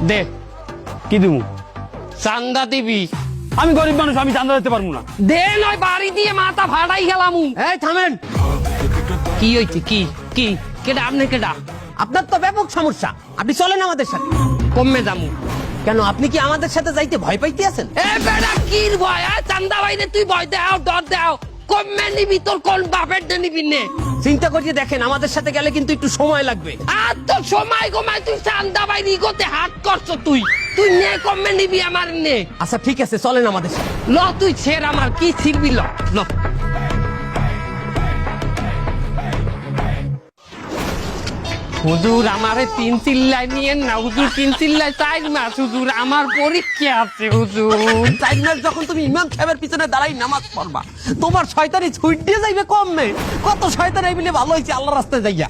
দে কি দিমু? চান্দা দিবি। আমি গরিব মানুষ, আমি চান্দা দিতে পারবো না। দে নয় বাড়ি দিয়ে মাথা ফাটাই গেলাম। এই থামেন, কি হয়েছে? কি কি কেডা? আপনি কেডা? আপনার তো ব্যাপক সমস্যা, আপনি চলেন আমাদের সাথে। কমে যামু। কেন, আপনি কি আমাদের সাথে যাইতে ভয় পাইতে আছেন? এ বেড়া কির ভয়? চান্দা বাইরে তুই ভয় দাও, ডর দাও। কমে নিবি, তোর কোন বাপের দে নিবি নে? চিন্তা করিয়ে দেখেন, আমাদের সাথে গেলে কিন্তু একটু সময় লাগবে। আর তো সময় কমায় তুই চান্দা বাইরে ইগোতে হাত করছো। তুই তুই নে, কমে নিবি আমার নে। আচ্ছা ঠিক আছে, চলেন আমাদের সাথে। ল তুই ছেড়, আমার কি ছিড়বি? ল ল। হুজুর আমারে 3 চিল্লাই নিয়েন না হুজুর, 3 চিল্লাই 4 মাস হুজুর, আমার পরীক্ষা আছে হুজুর। 4 মাস যখন তুমি ইমাম সাহেবের পিছনে দাঁড়াই নামাজ পড়বা, তোমার শয়তানি ছুট দিয়ে যাইবে কমবে। কত শয়তান এই বলে ভালো হয়েছে আল্লাহর রাস্তায় যাইয়া।